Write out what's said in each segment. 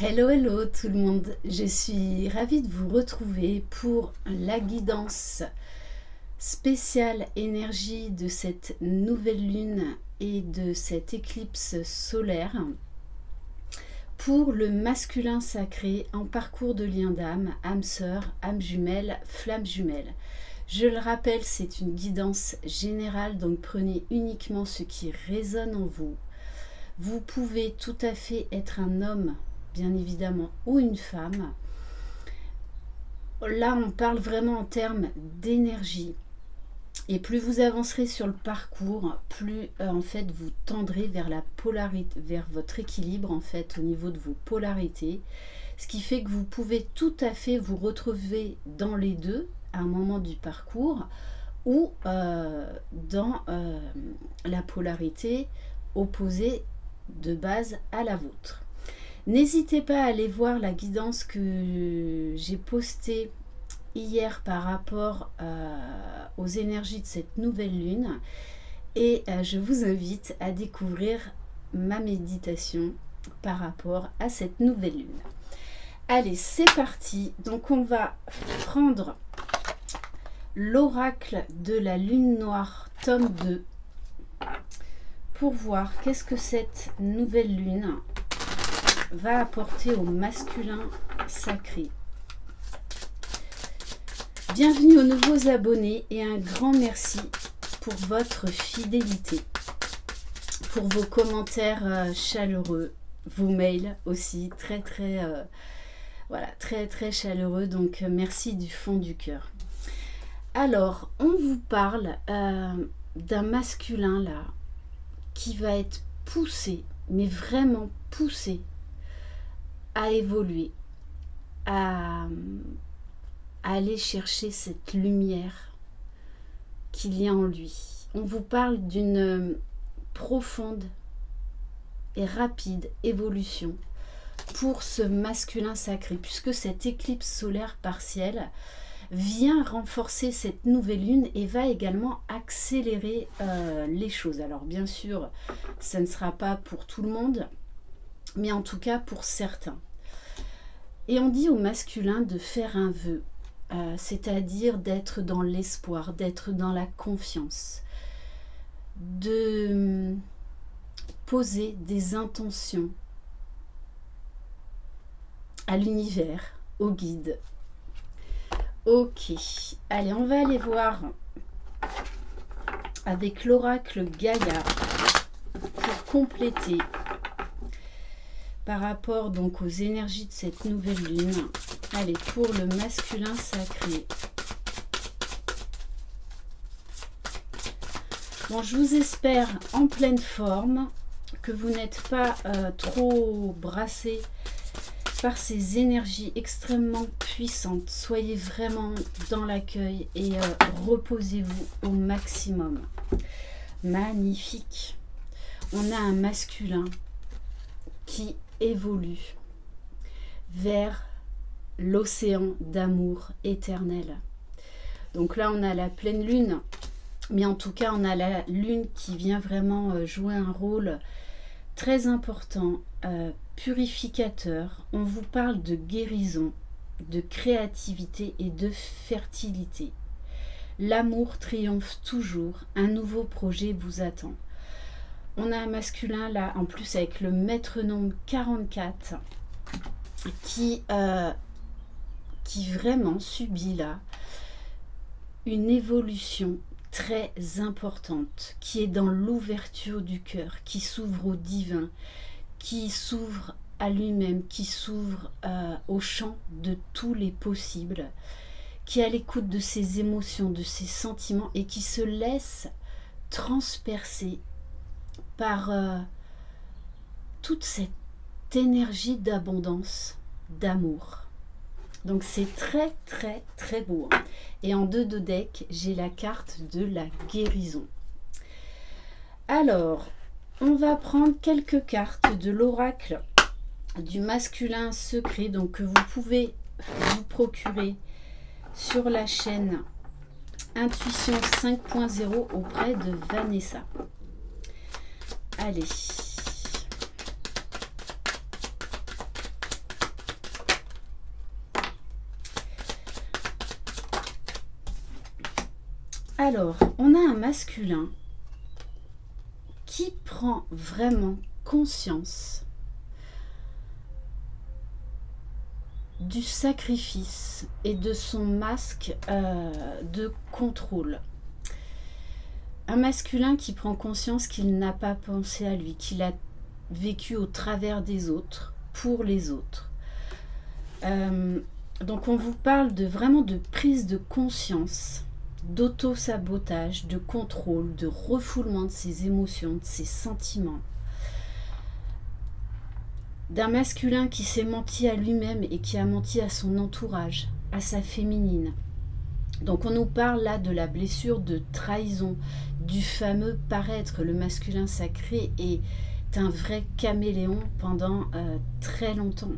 Hello, hello tout le monde, je suis ravie de vous retrouver pour la guidance spéciale énergie de cette nouvelle lune et de cette éclipse solaire pour le masculin sacré en parcours de lien d'âme, âme sœur, âme jumelle, flamme jumelle. Je le rappelle, c'est une guidance générale, donc prenez uniquement ce qui résonne en vous. Vous pouvez tout à fait être un homme, bien évidemment, ou une femme. Là, on parle vraiment en termes d'énergie. Et plus vous avancerez sur le parcours, plus en fait vous tendrez vers la polarité, vers votre équilibre en fait au niveau de vos polarités. Ce qui fait que vous pouvez tout à fait vous retrouver dans les deux à un moment du parcours ou dans la polarité opposée de base à la vôtre. N'hésitez pas à aller voir la guidance que j'ai postée hier par rapport aux énergies de cette nouvelle lune et je vous invite à découvrir ma méditation par rapport à cette nouvelle lune. Allez, c'est parti. Donc on va prendre l'oracle de la lune noire tome 2 pour voir qu'est-ce que cette nouvelle lune va apporter au masculin sacré. Bienvenue aux nouveaux abonnés et un grand merci pour votre fidélité, pour vos commentaires chaleureux, vos mails aussi très chaleureux, donc merci du fond du cœur. Alors, on vous parle d'un masculin là qui va être poussé, mais vraiment poussé à évoluer, à aller chercher cette lumière qu'il y a en lui. On vous parle d'une profonde et rapide évolution pour ce masculin sacré, puisque cette éclipse solaire partielle vient renforcer cette nouvelle lune et va également accélérer les choses. Alors bien sûr, ça ne sera pas pour tout le monde, mais en tout cas pour certains. Et on dit au masculin de faire un vœu, c'est-à-dire d'être dans l'espoir, d'être dans la confiance, de poser des intentions à l'univers, au guide. Ok, allez, on va aller voir avec l'oracle Gaïa pour compléter par rapport donc aux énergies de cette nouvelle lune. Allez, pour le masculin sacré. Bon, je vous espère en pleine forme, que vous n'êtes pas trop brassé par ces énergies extrêmement puissantes. Soyez vraiment dans l'accueil et reposez-vous au maximum. Magnifique. On a un masculin qui évolue vers l'océan d'amour éternel. Donc là, on a la pleine lune, mais en tout cas, on a la lune qui vient vraiment jouer un rôle très important, purificateur. On vous parle de guérison, de créativité et de fertilité. L'amour triomphe toujours, un nouveau projet vous attend. On a un masculin là, en plus avec le maître-nombre 44, qui vraiment subit là une évolution très importante, qui est dans l'ouverture du cœur, qui s'ouvre au divin, qui s'ouvre à lui-même, qui s'ouvre au champ de tous les possibles, qui est à l'écoute de ses émotions, de ses sentiments et qui se laisse transpercer par toute cette énergie d'abondance, d'amour. Donc c'est très beau. Et en 2 de deck, j'ai la carte de la guérison. Alors, on va prendre quelques cartes de l'oracle du masculin secret, donc que vous pouvez vous procurer sur la chaîne Intuition 5.0 auprès de Vanessa. Allez. Alors, on a un masculin qui prend vraiment conscience du sacrifice et de son masque de contrôle. Un masculin qui prend conscience qu'il n'a pas pensé à lui, qu'il a vécu au travers des autres, pour les autres. Donc on vous parle vraiment de prise de conscience, d'auto-sabotage, de contrôle, de refoulement de ses émotions, de ses sentiments. D'un masculin qui s'est menti à lui-même et qui a menti à son entourage, à sa féminine. Donc on nous parle là de la blessure de trahison, du fameux paraître. Le masculin sacré est un vrai caméléon pendant très longtemps.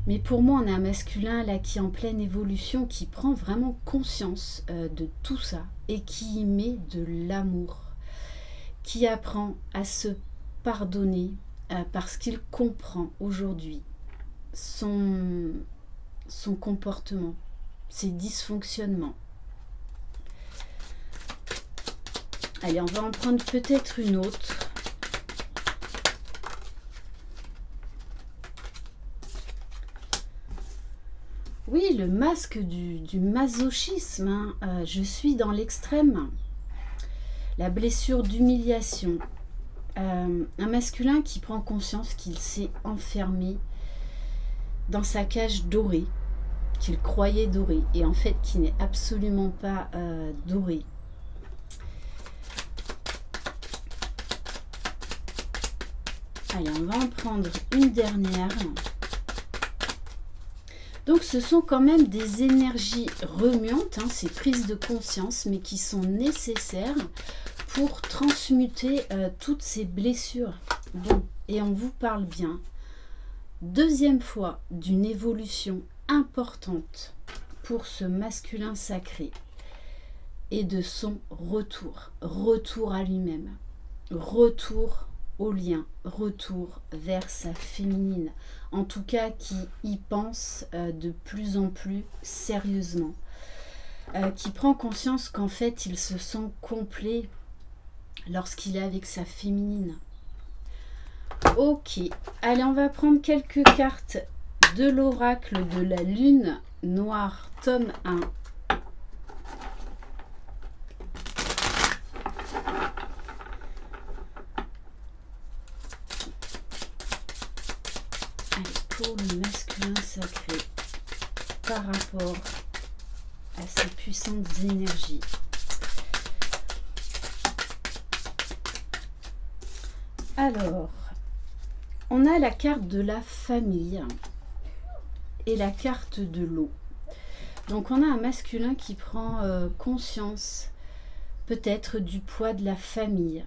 Mais pour moi, on a un masculin là qui est en pleine évolution, qui prend vraiment conscience de tout ça et qui y met de l'amour, qui apprend à se pardonner parce qu'il comprend aujourd'hui son comportement, ses dysfonctionnements. Allez, on va en prendre peut-être une autre. Oui, le masque du masochisme, hein. Je suis dans l'extrême. La blessure d'humiliation. Un masculin qui prend conscience qu'il s'est enfermé dans sa cage dorée, qu'il croyait dorée, et en fait qui n'est absolument pas dorée. Allez, on va en prendre une dernière. Donc ce sont quand même des énergies remuantes, hein, ces prises de conscience, mais qui sont nécessaires pour transmuter toutes ces blessures. Bon, et on vous parle bien, deuxième fois, d'une évolution importante pour ce masculin sacré et de son retour à lui-même, retour au lien, retour vers sa féminine, en tout cas qui y pense de plus en plus sérieusement, qui prend conscience qu'en fait il se sent complet lorsqu'il est avec sa féminine. Ok, allez, on va prendre quelques cartes de l'oracle de la lune noire, tome 1. Pour le masculin sacré par rapport à ses puissantes énergies. Alors, on a la carte de la famille et la carte de l'eau. Donc on a un masculin qui prend conscience peut-être du poids de la famille.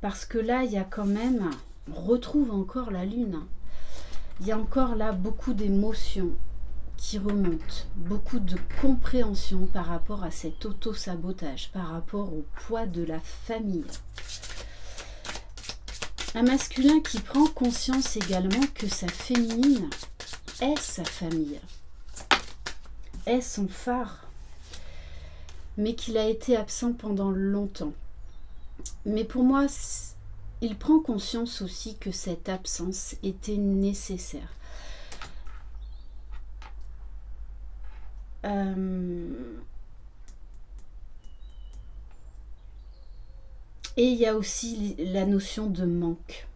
Parce que là, il y a quand même... On retrouve encore la lune. Il y a encore là beaucoup d'émotions qui remontent, beaucoup de compréhension par rapport à cet auto-sabotage, par rapport au poids de la famille. Un masculin qui prend conscience également que sa féminine est sa famille, est son phare, mais qu'il a été absent pendant longtemps. Mais pour moi, il prend conscience aussi que cette absence était nécessaire. Et il y a aussi la notion de manque.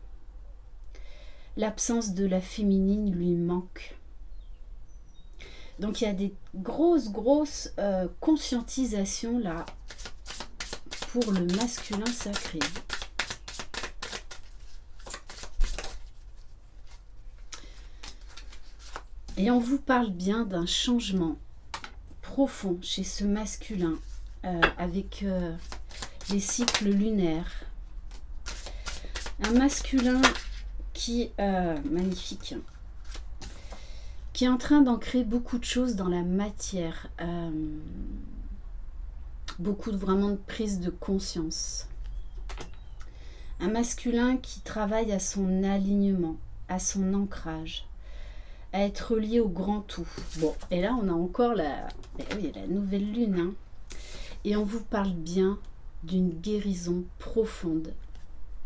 L'absence de la féminine lui manque. Donc il y a des grosses conscientisations là pour le masculin sacré. Et on vous parle bien d'un changement profond chez ce masculin avec les cycles lunaires. Un masculin qui, magnifique, qui est en train d'ancrer beaucoup de choses dans la matière. Beaucoup vraiment de prise de conscience. Un masculin qui travaille à son alignement, à son ancrage. à être relié au grand tout. Bon, et là on a encore oui, la nouvelle lune, hein. Et on vous parle bien d'une guérison profonde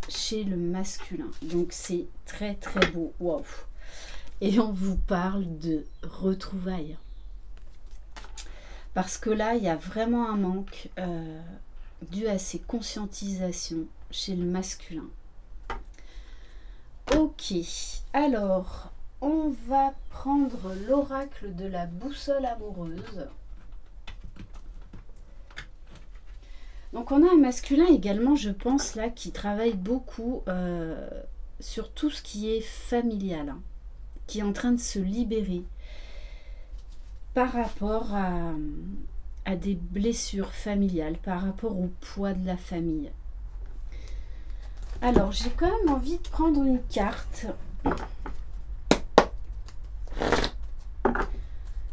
chez le masculin. Donc c'est très très beau. Waouh. Et on vous parle de retrouvailles. Parce que là, il y a vraiment un manque dû à ces conscientisations chez le masculin. Ok, alors on va prendre l'oracle de la boussole amoureuse. Donc on a un masculin également, je pense, là, qui travaille beaucoup sur tout ce qui est familial, hein, qui est en train de se libérer par rapport à des blessures familiales, par rapport au poids de la famille. Alors, j'ai quand même envie de prendre une carte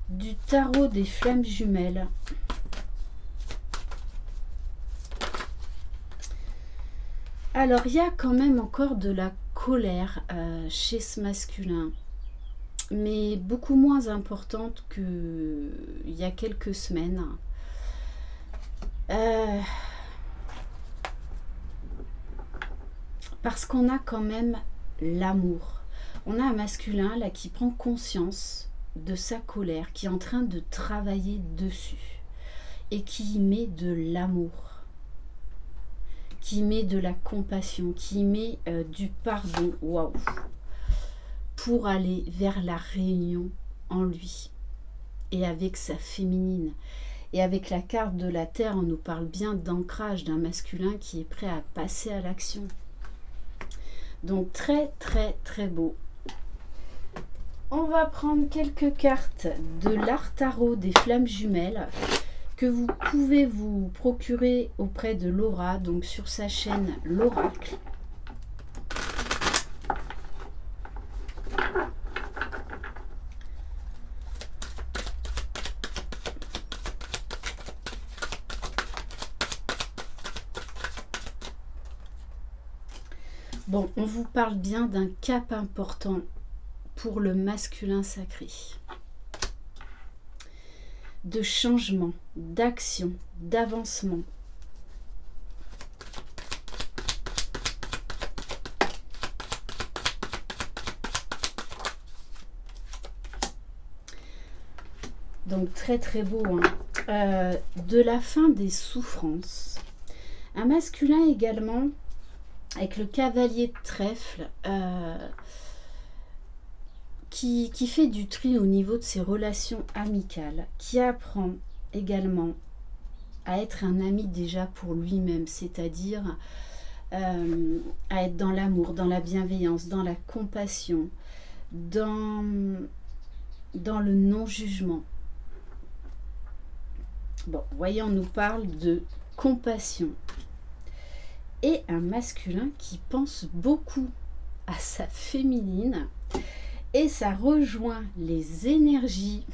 du tarot des flammes jumelles. Alors, il y a quand même encore de la colère chez ce masculin, mais beaucoup moins importante qu'il y a quelques semaines. Parce qu'on a quand même l'amour. On a un masculin là qui prend conscience de sa colère, qui est en train de travailler dessus et qui y met de l'amour, qui met de la compassion, qui met du pardon, waouh, pour aller vers la réunion en lui et avec sa féminine. Et avec la carte de la Terre, on nous parle bien d'ancrage d'un masculin qui est prêt à passer à l'action. Donc très très très beau. On va prendre quelques cartes de l'art tarot des flammes jumelles que vous pouvez vous procurer auprès de Laura, donc sur sa chaîne l'Oracle. Bon, on vous parle bien d'un cap important pour le masculin sacré. De changement, d'action, d'avancement. Donc très très beau, hein. De la fin des souffrances. Un masculin également avec le cavalier de trèfle qui fait du tri au niveau de ses relations amicales, qui apprend également à être un ami déjà pour lui-même, c'est-à-dire à être dans l'amour, dans la bienveillance, dans la compassion, dans le non-jugement. Bon, voyez, on nous parle de compassion. Et un masculin qui pense beaucoup à sa féminine. Et ça rejoint les énergies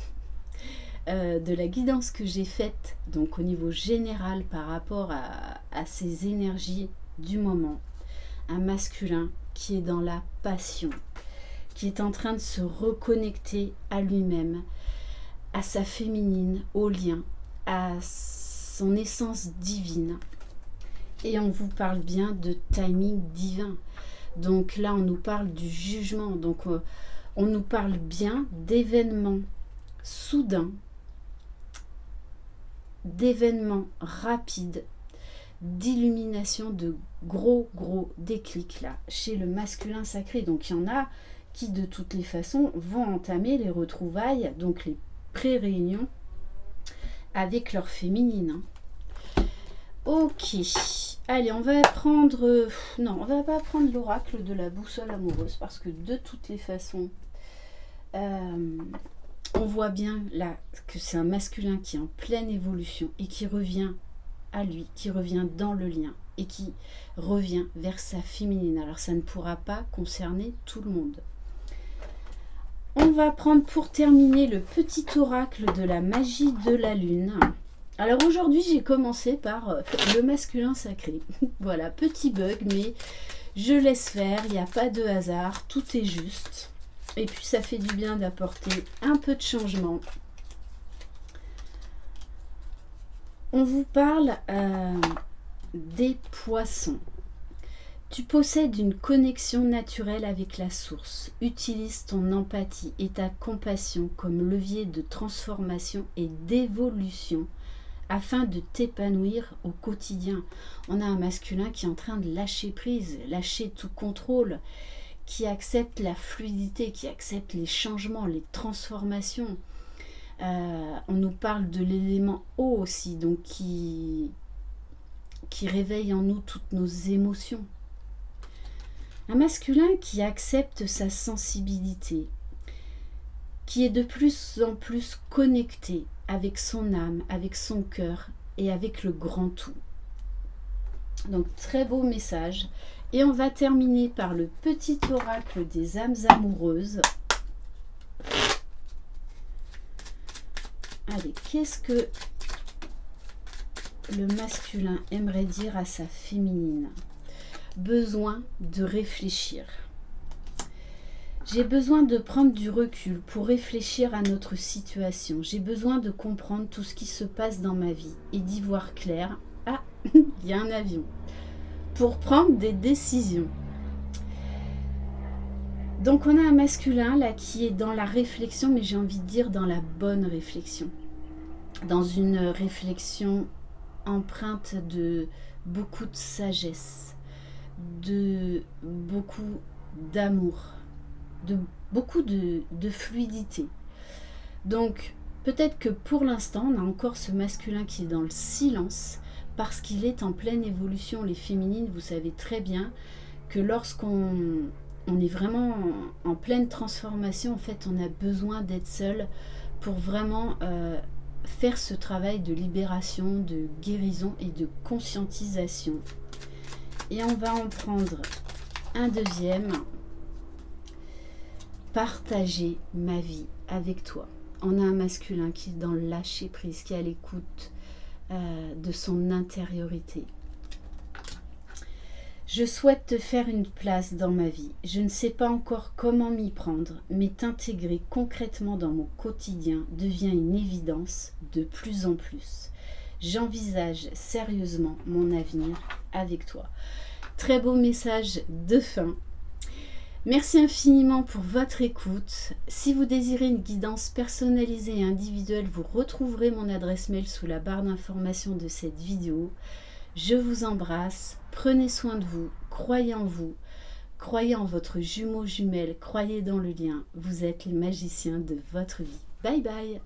de la guidance que j'ai faite, donc au niveau général par rapport à ces énergies du moment. Un masculin qui est dans la passion, qui est en train de se reconnecter à lui-même, à sa féminine, au lien, à son essence divine. Et on vous parle bien de timing divin. Donc là, on nous parle du jugement. Donc on nous parle bien d'événements soudains, d'événements rapides, d'illumination, de gros déclics là, chez le masculin sacré. Donc il y en a qui de toutes les façons vont entamer les retrouvailles, donc les pré-réunions avec leur féminine, hein. Ok, allez, on va prendre... non, on va pas prendre l'oracle de la boussole amoureuse parce que de toutes les façons, on voit bien là que c'est un masculin qui est en pleine évolution et qui revient à lui, qui revient dans le lien et qui revient vers sa féminine. Alors ça ne pourra pas concerner tout le monde. On va prendre pour terminer le petit oracle de la magie de la lune. Alors aujourd'hui, j'ai commencé par le masculin sacré. Voilà, petit bug, mais je laisse faire, il n'y a pas de hasard, tout est juste. Et puis ça fait du bien d'apporter un peu de changement. On vous parle des poissons. Tu possèdes une connexion naturelle avec la source. Utilise ton empathie et ta compassion comme levier de transformation et d'évolution afin de t'épanouir au quotidien. On a un masculin qui est en train de lâcher prise, lâcher tout contrôle, qui accepte la fluidité, qui accepte les changements, les transformations. On nous parle de l'élément eau aussi, donc qui réveille en nous toutes nos émotions. Un masculin qui accepte sa sensibilité, qui est de plus en plus connecté avec son âme, avec son cœur et avec le grand tout. Donc très beau message. Et on va terminer par le petit oracle des âmes amoureuses. Allez, qu'est-ce que le masculin aimerait dire à sa féminine? Besoin de réfléchir. J'ai besoin de prendre du recul pour réfléchir à notre situation. J'ai besoin de comprendre tout ce qui se passe dans ma vie et d'y voir clair. Ah, il y a un avion. Pour prendre des décisions. Donc on a un masculin là qui est dans la réflexion, mais j'ai envie de dire dans la bonne réflexion. Dans une réflexion empreinte de beaucoup de sagesse, de beaucoup d'amour, de beaucoup de fluidité. Donc peut-être que pour l'instant on a encore ce masculin qui est dans le silence parce qu'il est en pleine évolution. Les féminines, vous savez très bien que lorsqu'on est vraiment en pleine transformation, en fait on a besoin d'être seul pour vraiment faire ce travail de libération, de guérison et de conscientisation. Et on va en prendre un deuxième. Partager ma vie avec toi. On a un masculin qui est dans le lâcher prise, qui est à l'écoute de son intériorité. Je souhaite te faire une place dans ma vie. Je ne sais pas encore comment m'y prendre, mais t'intégrer concrètement dans mon quotidien devient une évidence de plus en plus. J'envisage sérieusement mon avenir avec toi. Très beau message de fin. Merci infiniment pour votre écoute. Si vous désirez une guidance personnalisée et individuelle, vous retrouverez mon adresse mail sous la barre d'information de cette vidéo. Je vous embrasse, prenez soin de vous, croyez en vous, croyez en votre jumeau jumelle, croyez dans le lien. Vous êtes les magiciens de votre vie. Bye bye.